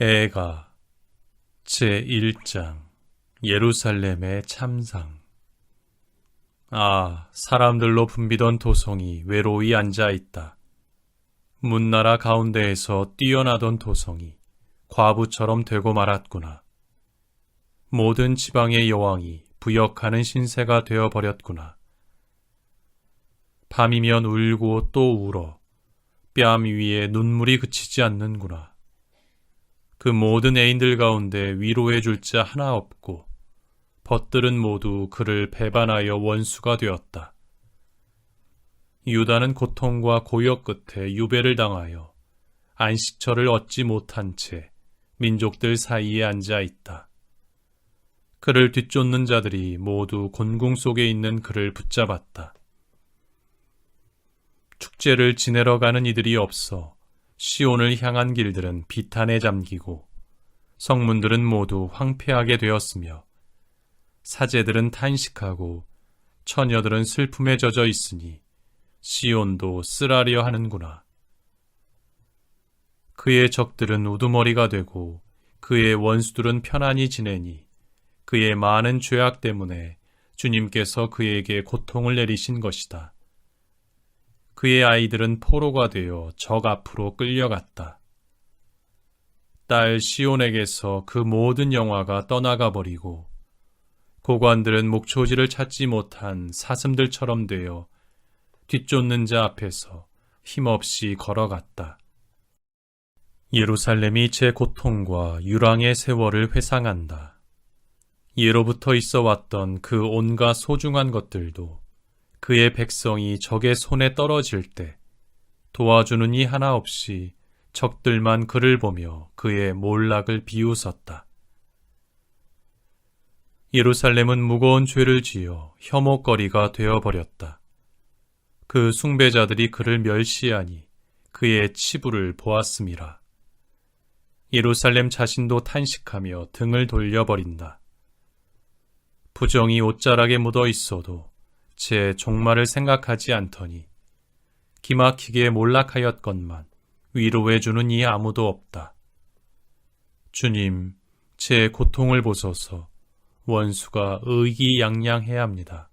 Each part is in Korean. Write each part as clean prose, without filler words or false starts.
애가 제1장 예루살렘의 참상. 사람들로 붐비던 도성이 외로이 앉아있다. 문나라 가운데에서 뛰어나던 도성이 과부처럼 되고 말았구나. 모든 지방의 여왕이 부역하는 신세가 되어버렸구나. 밤이면 울고 또 울어 뺨 위에 눈물이 그치지 않는구나. 그 모든 애인들 가운데 위로해 줄 자 하나 없고 벗들은 모두 그를 배반하여 원수가 되었다. 유다는 고통과 고역 끝에 유배를 당하여 안식처를 얻지 못한 채 민족들 사이에 앉아 있다. 그를 뒤쫓는 자들이 모두 곤궁 속에 있는 그를 붙잡았다. 축제를 지내러 가는 이들이 없어 시온을 향한 길들은 비탄에 잠기고 성문들은 모두 황폐하게 되었으며 사제들은 탄식하고 처녀들은 슬픔에 젖어 있으니 시온도 쓰라려 하는구나. 그의 적들은 우두머리가 되고 그의 원수들은 편안히 지내니 그의 많은 죄악 때문에 주님께서 그에게 고통을 내리신 것이다. 그의 아이들은 포로가 되어 적 앞으로 끌려갔다. 딸 시온에게서 그 모든 영화가 떠나가 버리고 고관들은 목초지를 찾지 못한 사슴들처럼 되어 뒤쫓는 자 앞에서 힘없이 걸어갔다. 예루살렘이 제 고통과 유랑의 세월을 회상한다. 예로부터 있어 왔던 그 온갖 소중한 것들도 그의 백성이 적의 손에 떨어질 때 도와주는 이 하나 없이 적들만 그를 보며 그의 몰락을 비웃었다. 예루살렘은 무거운 죄를 지어 혐오거리가 되어버렸다. 그 숭배자들이 그를 멸시하니 그의 치부를 보았음이라. 예루살렘 자신도 탄식하며 등을 돌려버린다. 부정이 옷자락에 묻어 있어도 제 종말을 생각하지 않더니 기막히게 몰락하였건만 위로해주는 이 아무도 없다. 주님, 제 고통을 보소서. 원수가 의기양양해야 합니다.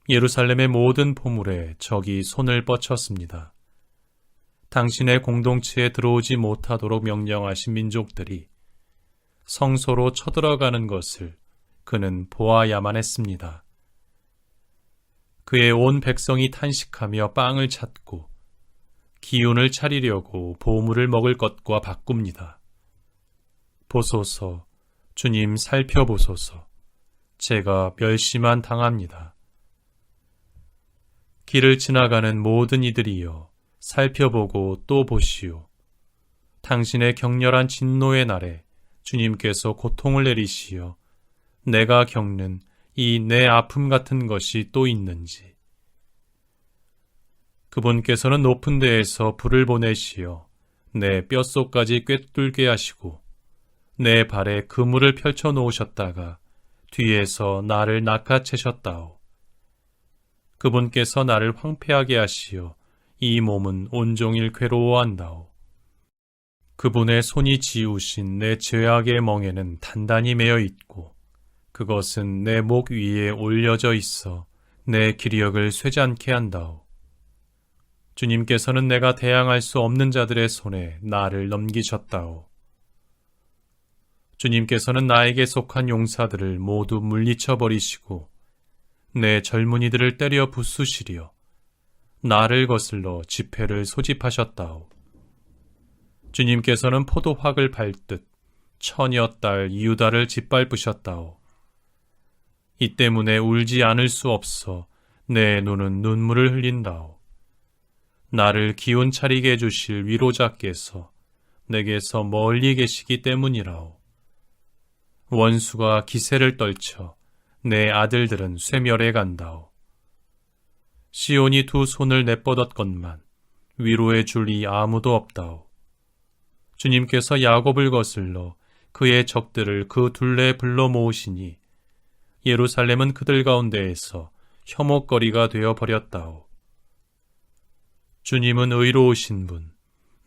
예루살렘의 모든 포물에 적이 손을 뻗쳤습니다. 당신의 공동체에 들어오지 못하도록 명령하신 민족들이 성소로 쳐들어가는 것을 그는 보아야만 했습니다. 그의 온 백성이 탄식하며 빵을 찾고 기운을 차리려고 보물을 먹을 것과 바꿉니다. 보소서, 주님 살펴보소서. 제가 멸시만 당합니다. 길을 지나가는 모든 이들이여 살펴보고 또 보시오. 당신의 격렬한 진노의 날에 주님께서 고통을 내리시어 내가 겪는 이 내 아픔 같은 것이 또 있는지. 그분께서는 높은 데에서 불을 보내시어 내 뼛속까지 꿰뚫게 하시고 내 발에 그물을 펼쳐 놓으셨다가 뒤에서 나를 낚아채셨다오. 그분께서 나를 황폐하게 하시어 이 몸은 온종일 괴로워한다오. 그분의 손이 지우신 내 죄악의 멍에는 단단히 매여 있고 그것은 내 목 위에 올려져 있어 내 기력을 쇠잔케 한다오. 주님께서는 내가 대항할 수 없는 자들의 손에 나를 넘기셨다오. 주님께서는 나에게 속한 용사들을 모두 물리쳐 버리시고 내 젊은이들을 때려 부수시려 나를 거슬러 지폐를 소집하셨다오. 주님께서는 포도확을 밟듯 처녀 딸 유다를 짓밟으셨다오. 이 때문에 울지 않을 수 없어 내 눈은 눈물을 흘린다오. 나를 기운 차리게 해주실 위로자께서 내게서 멀리 계시기 때문이라오. 원수가 기세를 떨쳐 내 아들들은 쇠멸해 간다오. 시온이 두 손을 내뻗었건만 위로해 줄이 아무도 없다오. 주님께서 야곱을 거슬러 그의 적들을 그 둘레에 불러 모으시니 예루살렘은 그들 가운데에서 혐오거리가 되어 버렸다오. 주님은 의로우신 분,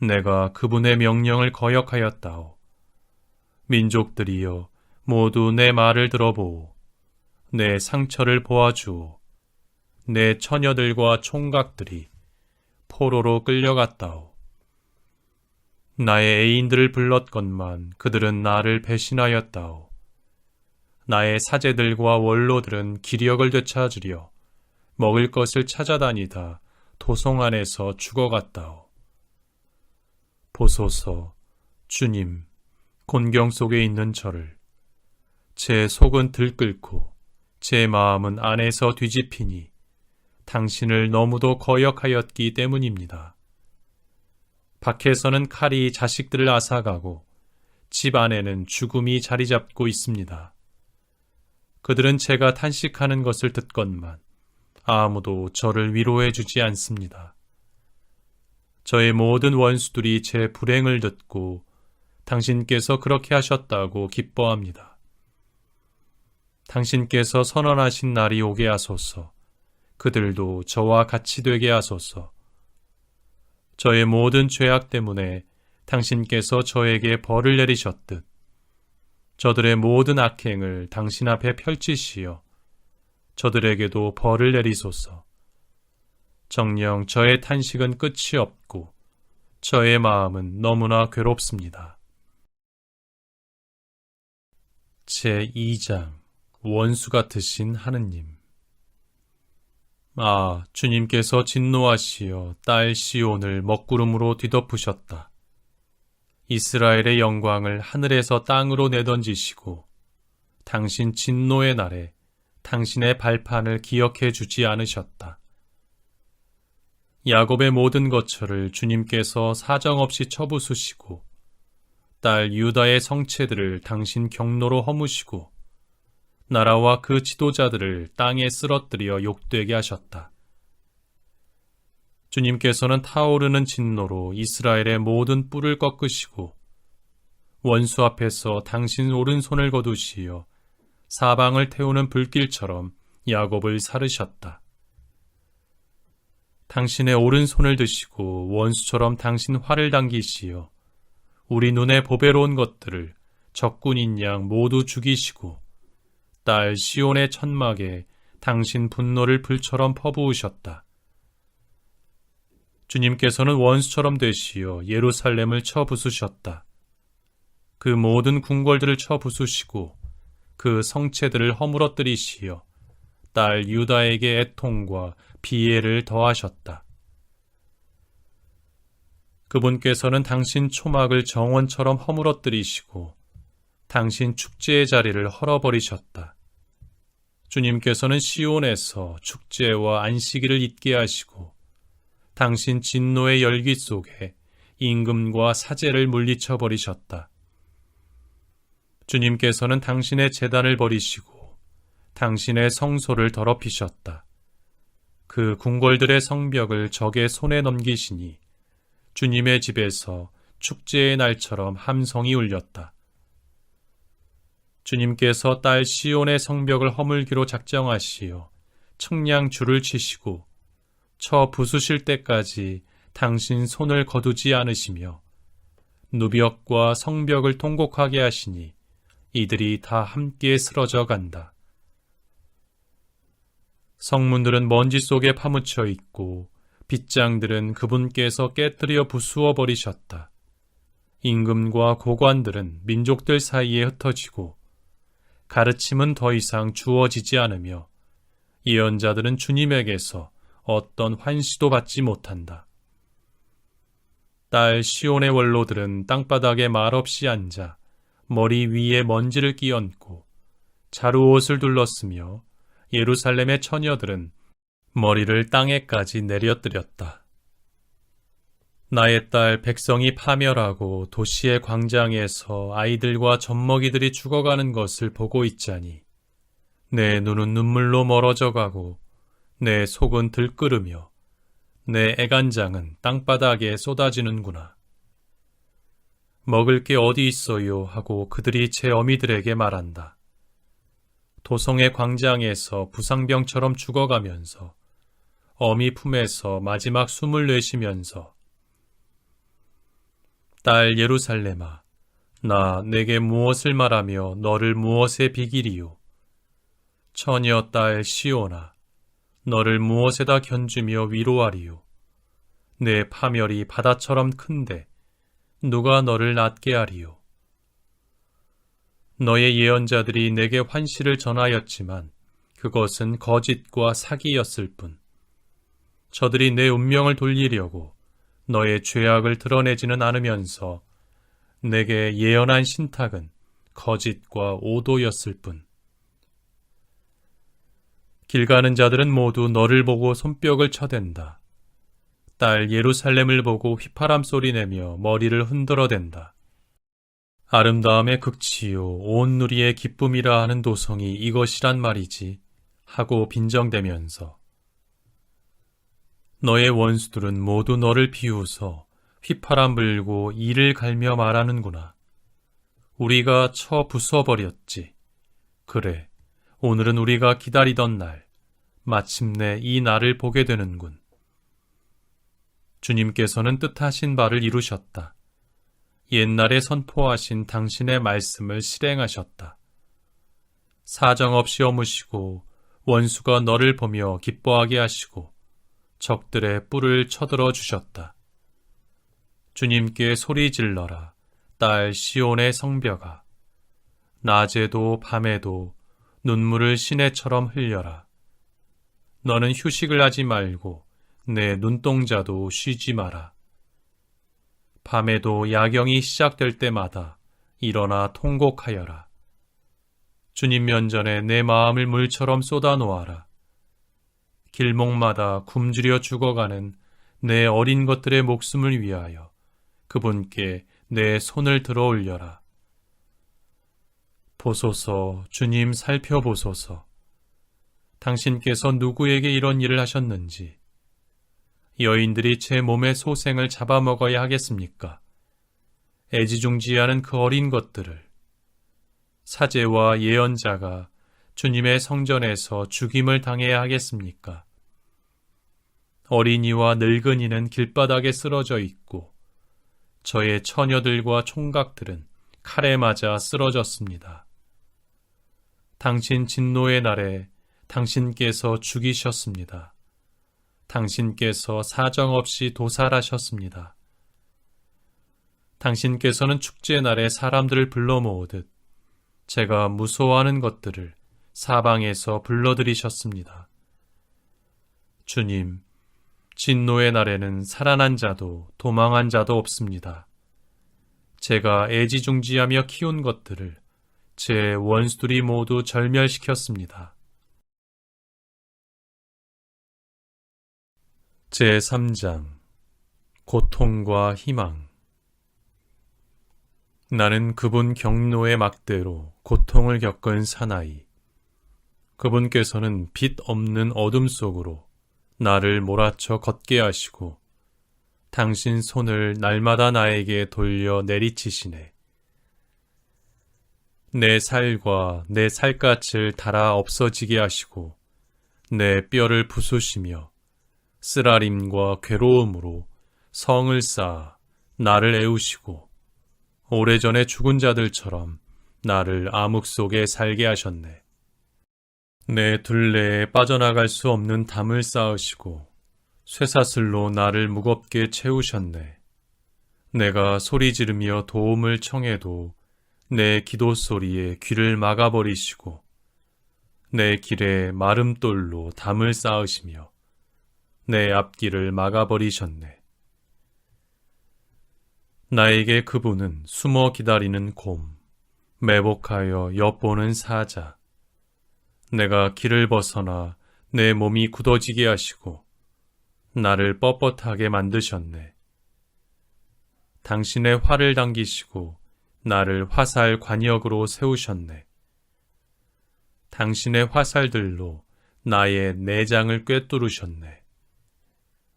내가 그분의 명령을 거역하였다오. 민족들이여 모두 내 말을 들어보오. 내 상처를 보아주오. 내 처녀들과 총각들이 포로로 끌려갔다오. 나의 애인들을 불렀건만 그들은 나를 배신하였다오. 나의 사제들과 원로들은 기력을 되찾으려 먹을 것을 찾아다니다 도성 안에서 죽어갔다오. 보소서, 주님, 곤경 속에 있는 저를. 제 속은 들끓고 제 마음은 안에서 뒤집히니 당신을 너무도 거역하였기 때문입니다. 밖에서는 칼이 자식들을 앗아가고 집 안에는 죽음이 자리 잡고 있습니다. 그들은 제가 탄식하는 것을 듣건만 아무도 저를 위로해 주지 않습니다. 저의 모든 원수들이 제 불행을 듣고 당신께서 그렇게 하셨다고 기뻐합니다. 당신께서 선언하신 날이 오게 하소서. 그들도 저와 같이 되게 하소서. 저의 모든 죄악 때문에 당신께서 저에게 벌을 내리셨듯 저들의 모든 악행을 당신 앞에 펼치시어 저들에게도 벌을 내리소서. 정녕 저의 탄식은 끝이 없고 저의 마음은 너무나 괴롭습니다. 제2장 원수 같으신 하느님. 주님께서 진노하시어 딸 시온을 먹구름으로 뒤덮으셨다. 이스라엘의 영광을 하늘에서 땅으로 내던지시고 당신 진노의 날에 당신의 발판을 기억해 주지 않으셨다. 야곱의 모든 거처를 주님께서 사정없이 쳐부수시고 딸 유다의 성체들을 당신 경로로 허무시고 나라와 그 지도자들을 땅에 쓰러뜨려 욕되게 하셨다. 주님께서는 타오르는 진노로 이스라엘의 모든 뿔을 꺾으시고 원수 앞에서 당신 오른손을 거두시어 사방을 태우는 불길처럼 야곱을 사르셨다. 당신의 오른손을 드시고 원수처럼 당신 활을 당기시어 우리 눈에 보배로운 것들을 적군인 양 모두 죽이시고 딸 시온의 천막에 당신 분노를 불처럼 퍼부으셨다. 주님께서는 원수처럼 되시어 예루살렘을 쳐부수셨다. 그 모든 궁궐들을 쳐부수시고 그 성체들을 허물어뜨리시어 딸 유다에게 애통과 비애를 더하셨다. 그분께서는 당신 초막을 정원처럼 허물어뜨리시고 당신 축제의 자리를 헐어버리셨다. 주님께서는 시온에서 축제와 안식일을 잊게 하시고 당신 진노의 열기 속에 임금과 사제를 물리쳐 버리셨다. 주님께서는 당신의 제단을 버리시고 당신의 성소를 더럽히셨다. 그 궁궐들의 성벽을 적의 손에 넘기시니 주님의 집에서 축제의 날처럼 함성이 울렸다. 주님께서 딸 시온의 성벽을 허물기로 작정하시어 측량 줄을 치시고 쳐 부수실 때까지 당신 손을 거두지 않으시며 누벽과 성벽을 통곡하게 하시니 이들이 다 함께 쓰러져 간다. 성문들은 먼지 속에 파묻혀 있고 빗장들은 그분께서 깨뜨려 부수어 버리셨다. 임금과 고관들은 민족들 사이에 흩어지고 가르침은 더 이상 주어지지 않으며 예언자들은 주님에게서 어떤 환시도 받지 못한다. 딸 시온의 원로들은 땅바닥에 말없이 앉아 머리 위에 먼지를 끼얹고 자루옷을 둘렀으며 예루살렘의 처녀들은 머리를 땅에까지 내려뜨렸다. 나의 딸 백성이 파멸하고 도시의 광장에서 아이들과 젖먹이들이 죽어가는 것을 보고 있자니 내 눈은 눈물로 멀어져 가고 내 속은 들끓으며 내 애간장은 땅바닥에 쏟아지는구나. 먹을 게 어디 있어요 하고 그들이 제 어미들에게 말한다. 도성의 광장에서 부상병처럼 죽어가면서 어미 품에서 마지막 숨을 내쉬면서 딸 예루살렘아, 나 내게 무엇을 말하며 너를 무엇에 비기리요? 처녀 딸 시온아, 너를 무엇에다 견주며 위로하리요? 내 파멸이 바다처럼 큰데 누가 너를 낫게 하리요? 너의 예언자들이 내게 환시를 전하였지만 그것은 거짓과 사기였을 뿐. 저들이 내 운명을 돌리려고 너의 죄악을 드러내지는 않으면서 내게 예언한 신탁은 거짓과 오도였을 뿐. 길 가는 자들은 모두 너를 보고 손뼉을 쳐댄다. 딸 예루살렘을 보고 휘파람 소리 내며 머리를 흔들어댄다. 아름다움의 극치요 온 누리의 기쁨이라 하는 도성이 이것이란 말이지 하고 빈정대면서 너의 원수들은 모두 너를 비웃어 휘파람 불고 이를 갈며 말하는구나. 우리가 쳐 부숴버렸지. 그래, 오늘은 우리가 기다리던 날, 마침내 이 날을 보게 되는군. 주님께서는 뜻하신 바를 이루셨다. 옛날에 선포하신 당신의 말씀을 실행하셨다. 사정없이 어무시고 원수가 너를 보며 기뻐하게 하시고 적들의 뿔을 쳐들어 주셨다. 주님께 소리 질러라, 딸 시온의 성벽아. 낮에도 밤에도 눈물을 시내처럼 흘려라. 너는 휴식을 하지 말고 내 눈동자도 쉬지 마라. 밤에도 야경이 시작될 때마다 일어나 통곡하여라. 주님 면전에 내 마음을 물처럼 쏟아놓아라. 길목마다 굶주려 죽어가는 내 어린 것들의 목숨을 위하여 그분께 내 손을 들어 올려라. 보소서, 주님 살펴보소서. 당신께서 누구에게 이런 일을 하셨는지. 여인들이 제 몸의 소생을 잡아먹어야 하겠습니까? 애지중지하는 그 어린 것들을. 사제와 예언자가 주님의 성전에서 죽임을 당해야 하겠습니까? 어린이와 늙은이는 길바닥에 쓰러져 있고 저의 처녀들과 총각들은 칼에 맞아 쓰러졌습니다. 당신 진노의 날에 당신께서 죽이셨습니다. 당신께서 사정없이 도살하셨습니다. 당신께서는 축제날에 사람들을 불러 모으듯 제가 무서워하는 것들을 사방에서 불러들이셨습니다. 주님, 진노의 날에는 살아난 자도 도망한 자도 없습니다. 제가 애지중지하며 키운 것들을 제 원수들이 모두 절멸시켰습니다. 제3장 고통과 희망. 나는 그분 경노의 막대로 고통을 겪은 사나이. 그분께서는 빛 없는 어둠 속으로 나를 몰아쳐 걷게 하시고 당신 손을 날마다 나에게 돌려 내리치시네. 내 살과 내 살갗을 닳아 없어지게 하시고 내 뼈를 부수시며 쓰라림과 괴로움으로 성을 쌓아 나를 애우시고 오래전에 죽은 자들처럼 나를 암흑 속에 살게 하셨네. 내 둘레에 빠져나갈 수 없는 담을 쌓으시고 쇠사슬로 나를 무겁게 채우셨네. 내가 소리 지르며 도움을 청해도 내 기도 소리에 귀를 막아버리시고 내 길에 마름돌로 담을 쌓으시며 내 앞길을 막아버리셨네. 나에게 그분은 숨어 기다리는 곰, 매복하여 엿보는 사자. 내가 길을 벗어나 내 몸이 굳어지게 하시고 나를 뻣뻣하게 만드셨네. 당신의 활을 당기시고 나를 화살 관역으로 세우셨네. 당신의 화살들로 나의 내장을 꿰뚫으셨네.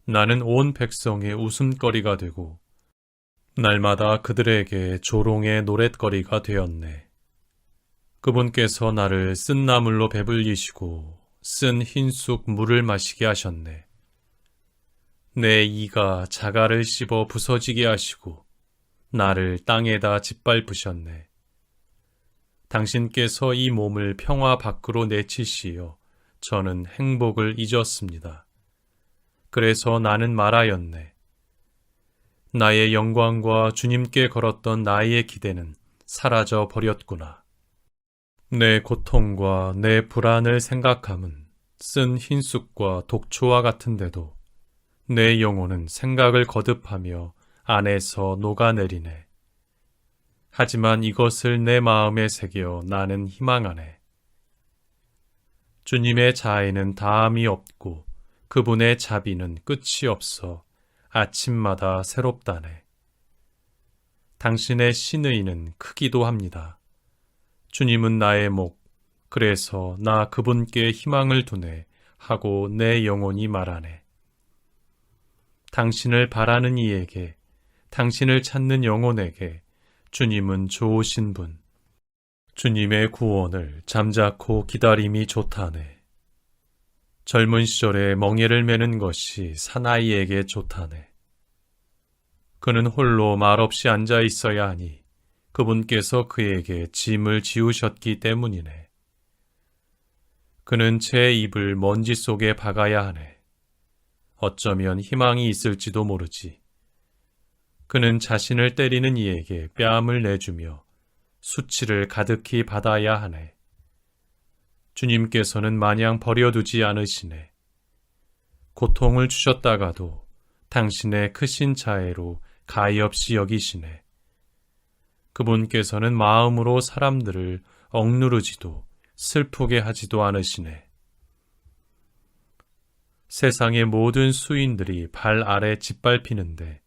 나는 온 백성의 웃음거리가 되고 날마다 그들에게 조롱의 노랫거리가 되었네. 그분께서 나를 쓴 나물로 배불리시고 쓴 흰쑥 물을 마시게 하셨네. 내 이가 자갈을 씹어 부서지게 하시고 나를 땅에다 짓밟으셨네. 당신께서 이 몸을 평화 밖으로 내치시어 저는 행복을 잊었습니다. 그래서 나는 말하였네. 나의 영광과 주님께 걸었던 나의 기대는 사라져 버렸구나. 내 고통과 내 불안을 생각함은 쓴 흰쑥과 독초와 같은데도 내 영혼은 생각을 거듭하며 안에서 녹아내리네. 하지만 이것을 내 마음에 새겨 나는 희망하네. 주님의 자애는 다함이 없고 그분의 자비는 끝이 없어 아침마다 새롭다네. 당신의 신의는 크기도 합니다. 주님은 나의 목, 그래서 나 그분께 희망을 두네 하고 내 영혼이 말하네. 당신을 바라는 이에게, 당신을 찾는 영혼에게 주님은 좋으신 분, 주님의 구원을 잠자코 기다림이 좋다네. 젊은 시절에 멍에를 매는 것이 사나이에게 좋다네. 그는 홀로 말없이 앉아 있어야 하니 그분께서 그에게 짐을 지우셨기 때문이네. 그는 제 입을 먼지 속에 박아야 하네. 어쩌면 희망이 있을지도 모르지. 그는 자신을 때리는 이에게 뺨을 내주며 수치를 가득히 받아야 하네. 주님께서는 마냥 버려두지 않으시네. 고통을 주셨다가도 당신의 크신 자애로 가엾이 여기시네. 그분께서는 마음으로 사람들을 억누르지도 슬프게 하지도 않으시네. 세상의 모든 수인들이 발 아래 짓밟히는데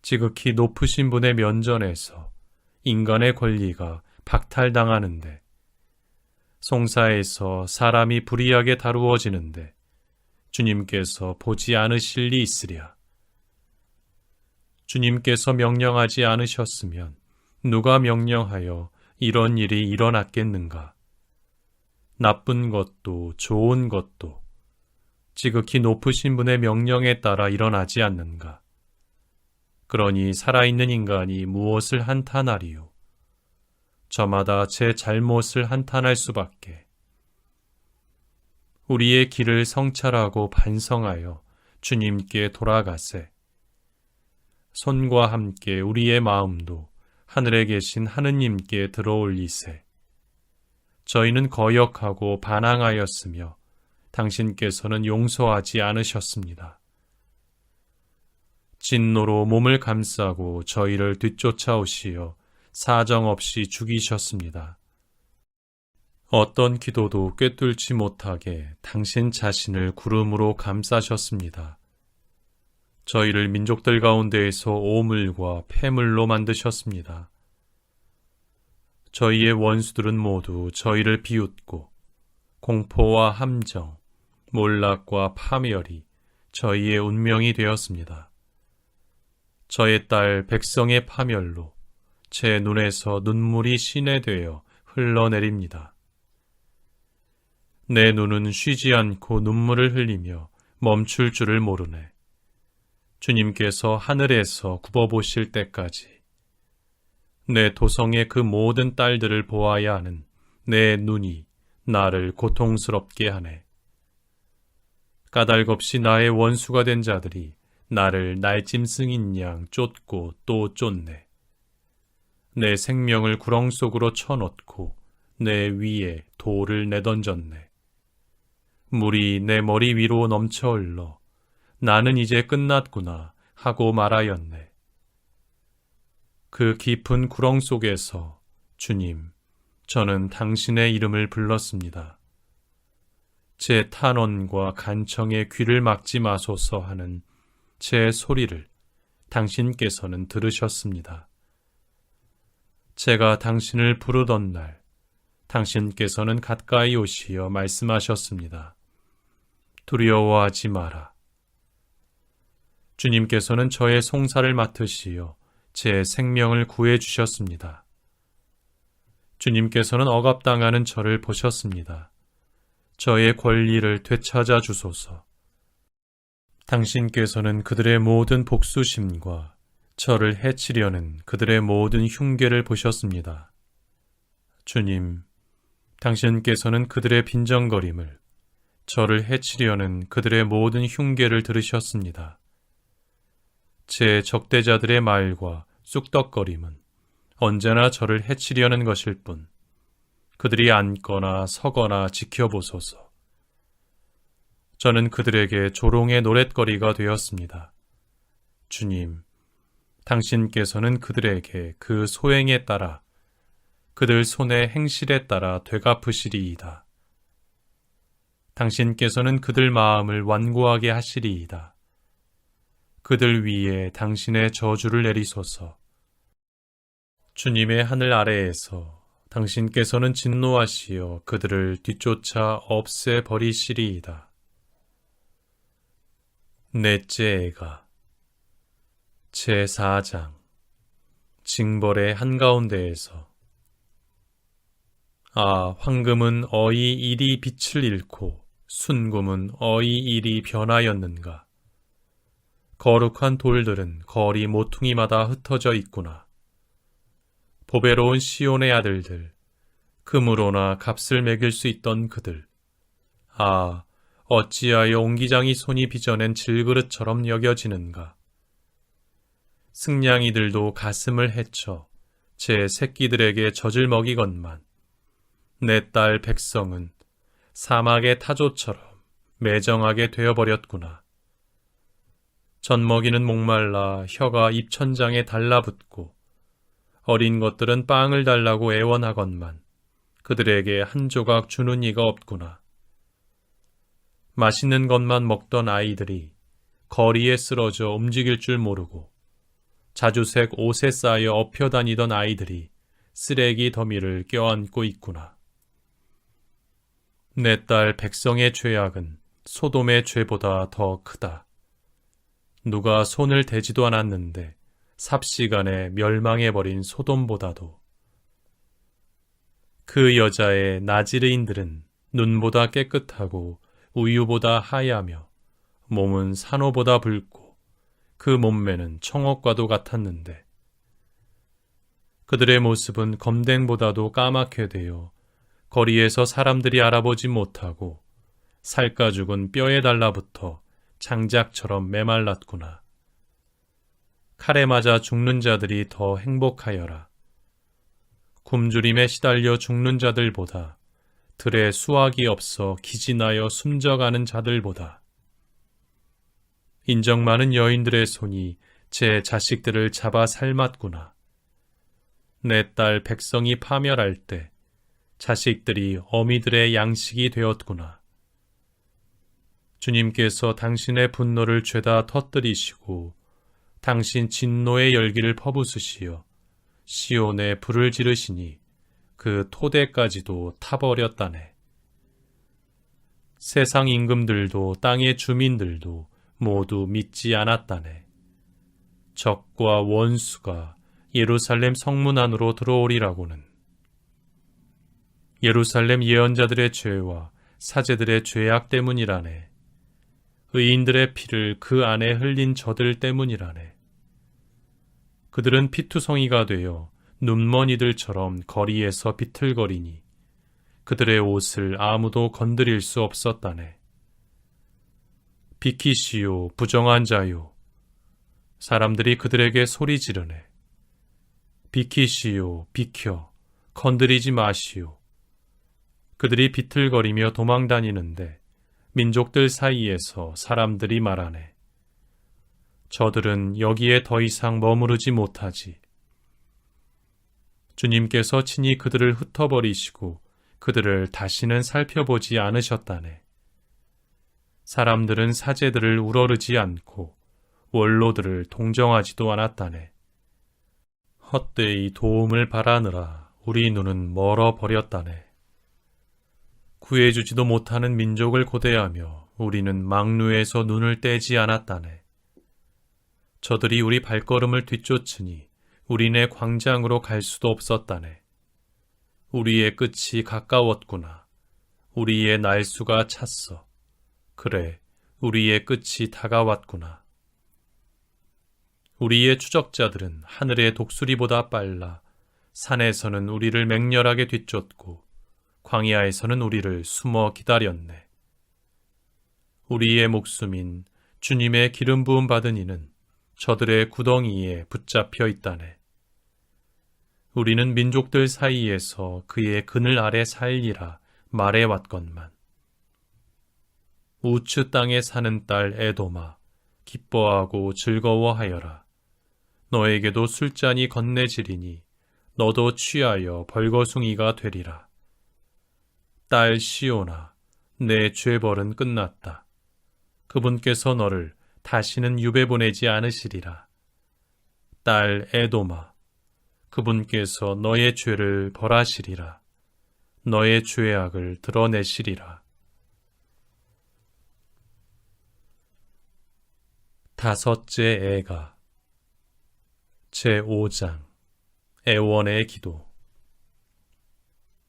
지극히 높으신 분의 면전에서 인간의 권리가 박탈당하는데, 송사에서 사람이 불의하게 다루어지는데 주님께서 보지 않으실 리 있으랴. 주님께서 명령하지 않으셨으면 누가 명령하여 이런 일이 일어났겠는가? 나쁜 것도 좋은 것도 지극히 높으신 분의 명령에 따라 일어나지 않는가? 그러니 살아있는 인간이 무엇을 한탄하리요? 저마다 제 잘못을 한탄할 수밖에. 우리의 길을 성찰하고 반성하여 주님께 돌아가세. 손과 함께 우리의 마음도 하늘에 계신 하느님께 들어올리세. 저희는 거역하고 반항하였으며 당신께서는 용서하지 않으셨습니다. 진노로 몸을 감싸고 저희를 뒤쫓아오시어 사정없이 죽이셨습니다. 어떤 기도도 꿰뚫지 못하게 당신 자신을 구름으로 감싸셨습니다. 저희를 민족들 가운데에서 오물과 폐물로 만드셨습니다. 저희의 원수들은 모두 저희를 비웃고 공포와 함정, 몰락과 파멸이 저희의 운명이 되었습니다. 저의 딸 백성의 파멸로 제 눈에서 눈물이 시내되어 흘러내립니다. 내 눈은 쉬지 않고 눈물을 흘리며 멈출 줄을 모르네. 주님께서 하늘에서 굽어보실 때까지 내 도성의 그 모든 딸들을 보아야 하는 내 눈이 나를 고통스럽게 하네. 까닭없이 나의 원수가 된 자들이 나를 날짐승인 양 쫓고 또 쫓네. 내 생명을 구렁 속으로 쳐넣고 내 위에 돌을 내던졌네. 물이 내 머리 위로 넘쳐 흘러 나는 이제 끝났구나 하고 말하였네. 그 깊은 구렁 속에서 주님, 저는 당신의 이름을 불렀습니다. 제 탄원과 간청에 귀를 막지 마소서 하는 제 소리를 당신께서는 들으셨습니다. 제가 당신을 부르던 날, 당신께서는 가까이 오시어 말씀하셨습니다. 두려워하지 마라. 주님께서는 저의 송사를 맡으시어 제 생명을 구해 주셨습니다. 주님께서는 억압당하는 저를 보셨습니다. 저의 권리를 되찾아 주소서. 당신께서는 그들의 모든 복수심과 저를 해치려는 그들의 모든 흉계를 보셨습니다. 주님, 당신께서는 그들의 빈정거림을, 저를 해치려는 그들의 모든 흉계를 들으셨습니다. 제 적대자들의 말과 쑥덕거림은 언제나 저를 해치려는 것일 뿐, 그들이 앉거나 서거나 지켜보소서. 저는 그들에게 조롱의 노랫거리가 되었습니다. 주님, 당신께서는 그들에게 그 소행에 따라, 그들 손의 행실에 따라 되갚으시리이다. 당신께서는 그들 마음을 완고하게 하시리이다. 그들 위에 당신의 저주를 내리소서. 주님의 하늘 아래에서 당신께서는 진노하시어 그들을 뒤쫓아 없애버리시리이다. 넷째 애가 제4장 징벌의 한가운데에서 황금은 어이 일이 빛을 잃고 순금은 어이 일이 변하였는가. 거룩한 돌들은 거리 모퉁이마다 흩어져 있구나. 보배로운 시온의 아들들, 금으로나 값을 매길 수 있던 그들. 어찌하여 옹기장이 손이 빚어낸 질그릇처럼 여겨지는가. 승냥이들도 가슴을 헤쳐 제 새끼들에게 젖을 먹이건만 내 딸 백성은 사막의 타조처럼 매정하게 되어버렸구나. 젖먹이는 목말라 혀가 입천장에 달라붙고 어린 것들은 빵을 달라고 애원하건만 그들에게 한 조각 주는 이가 없구나. 맛있는 것만 먹던 아이들이 거리에 쓰러져 움직일 줄 모르고 자주색 옷에 쌓여 엎혀 다니던 아이들이 쓰레기 더미를 껴안고 있구나. 내 딸 백성의 죄악은 소돔의 죄보다 더 크다. 누가 손을 대지도 않았는데 삽시간에 멸망해버린 소돔보다도. 그 여자의 나지르인들은 눈보다 깨끗하고 우유보다 하야며 몸은 산호보다 붉고 그 몸매는 청옥과도 같았는데 그들의 모습은 검댕보다도 까맣게 되어 거리에서 사람들이 알아보지 못하고 살까 죽은 뼈에 달라붙어 장작처럼 메말랐구나. 칼에 맞아 죽는 자들이 더 행복하여라. 굶주림에 시달려 죽는 자들보다 들에 수확이 없어 기진하여 숨져가는 자들보다 인정 많은 여인들의 손이 제 자식들을 잡아 삶았구나. 내 딸 백성이 파멸할 때 자식들이 어미들의 양식이 되었구나. 주님께서 당신의 분노를 죄다 터뜨리시고 당신 진노의 열기를 퍼부으시어 시온에 불을 지르시니 그 토대까지도 타버렸다네. 세상 임금들도 땅의 주민들도 모두 믿지 않았다네. 적과 원수가 예루살렘 성문 안으로 들어오리라고는. 예루살렘 예언자들의 죄와 사제들의 죄악 때문이라네. 의인들의 피를 그 안에 흘린 저들 때문이라네. 그들은 피투성이가 되어 눈먼이들처럼 거리에서 비틀거리니 그들의 옷을 아무도 건드릴 수 없었다네. 비키시오, 부정한 자요. 사람들이 그들에게 소리 지르네. 비키시오, 비켜, 건드리지 마시오. 그들이 비틀거리며 도망다니는데 민족들 사이에서 사람들이 말하네. 저들은 여기에 더 이상 머무르지 못하지. 주님께서 친히 그들을 흩어버리시고 그들을 다시는 살펴보지 않으셨다네. 사람들은 사제들을 우러르지 않고 원로들을 동정하지도 않았다네. 헛되이 도움을 바라느라 우리 눈은 멀어버렸다네. 구해주지도 못하는 민족을 고대하며 우리는 망루에서 눈을 떼지 않았다네. 저들이 우리 발걸음을 뒤쫓으니 우리네 광장으로 갈 수도 없었다네. 우리의 끝이 가까웠구나. 우리의 날수가 찼어. 그래, 우리의 끝이 다가왔구나. 우리의 추적자들은 하늘의 독수리보다 빨라 산에서는 우리를 맹렬하게 뒤쫓고 광야에서는 우리를 숨어 기다렸네. 우리의 목숨인 주님의 기름 부음 받은 이는 저들의 구덩이에 붙잡혀 있다네. 우리는 민족들 사이에서 그의 그늘 아래 살리라 말해왔건만. 우츠 땅에 사는 딸 에돔아, 기뻐하고 즐거워하여라. 너에게도 술잔이 건네지리니 너도 취하여 벌거숭이가 되리라. 딸 시온아, 내 죄벌은 끝났다. 그분께서 너를 다시는 유배 보내지 않으시리라. 딸 에돔아, 그분께서 너의 죄를 벌하시리라. 너의 죄악을 드러내시리라. 다섯째 애가 제5장 애원의 기도.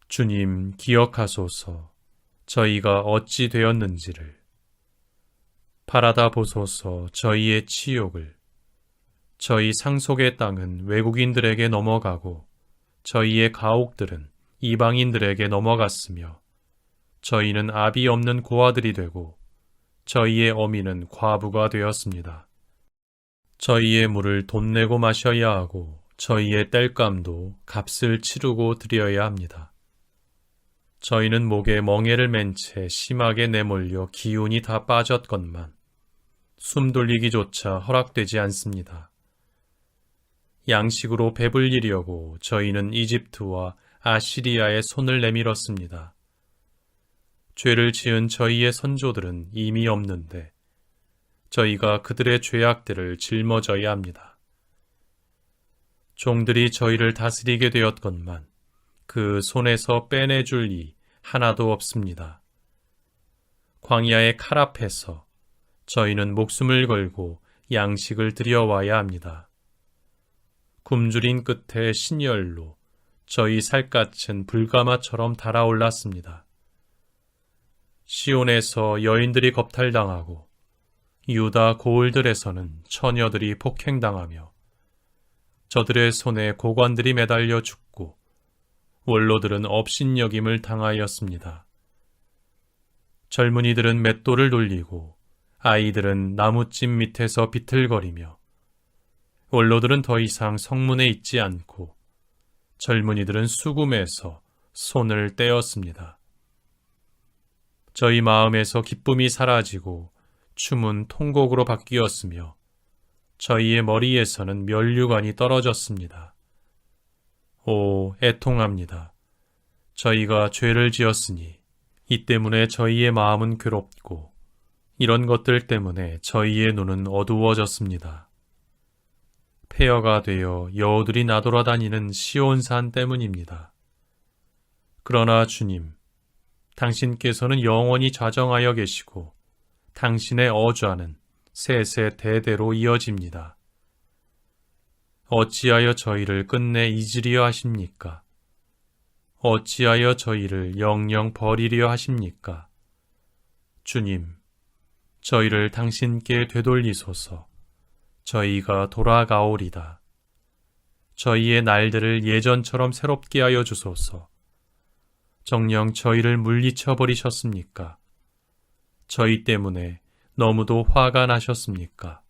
주님, 기억하소서. 저희가 어찌 되었는지를. 바라다 보소서 저희의 치욕을. 저희 상속의 땅은 외국인들에게 넘어가고 저희의 가옥들은 이방인들에게 넘어갔으며 저희는 아비 없는 고아들이 되고 저희의 어미는 과부가 되었습니다. 저희의 물을 돈 내고 마셔야 하고 저희의 땔감도 값을 치르고 드려야 합니다. 저희는 목에 멍에를 맨 채 심하게 내몰려 기운이 다 빠졌건만 숨 돌리기조차 허락되지 않습니다. 양식으로 배불리려고 저희는 이집트와 아시리아에 손을 내밀었습니다. 죄를 지은 저희의 선조들은 이미 없는데 저희가 그들의 죄악들을 짊어져야 합니다. 종들이 저희를 다스리게 되었건만 그 손에서 빼내줄 이 하나도 없습니다. 광야의 칼 앞에서 저희는 목숨을 걸고 양식을 들여와야 합니다. 굶주린 끝에 신열로 저희 살갗은 불가마처럼 달아올랐습니다. 시온에서 여인들이 겁탈당하고 유다 고을들에서는 처녀들이 폭행당하며 저들의 손에 고관들이 매달려 죽고 원로들은 업신여김을 당하였습니다. 젊은이들은 맷돌을 돌리고 아이들은 나무집 밑에서 비틀거리며 원로들은 더 이상 성문에 있지 않고 젊은이들은 수금에서 손을 떼었습니다. 저희 마음에서 기쁨이 사라지고 춤은 통곡으로 바뀌었으며 저희의 머리에서는 면류관이 떨어졌습니다. 오, 애통합니다. 저희가 죄를 지었으니 이 때문에 저희의 마음은 괴롭고 이런 것들 때문에 저희의 눈은 어두워졌습니다. 폐허가 되어 여우들이 나돌아다니는 시온산 때문입니다. 그러나 주님, 당신께서는 영원히 좌정하여 계시고 당신의 어좌는 세세 대대로 이어집니다. 어찌하여 저희를 끝내 잊으려 하십니까? 어찌하여 저희를 영영 버리려 하십니까? 주님, 저희를 당신께 되돌리소서. 저희가 돌아가오리다. 저희의 날들을 예전처럼 새롭게 하여 주소서. 정녕 저희를 물리쳐 버리셨습니까? 저희 때문에 너무도 화가 나셨습니까?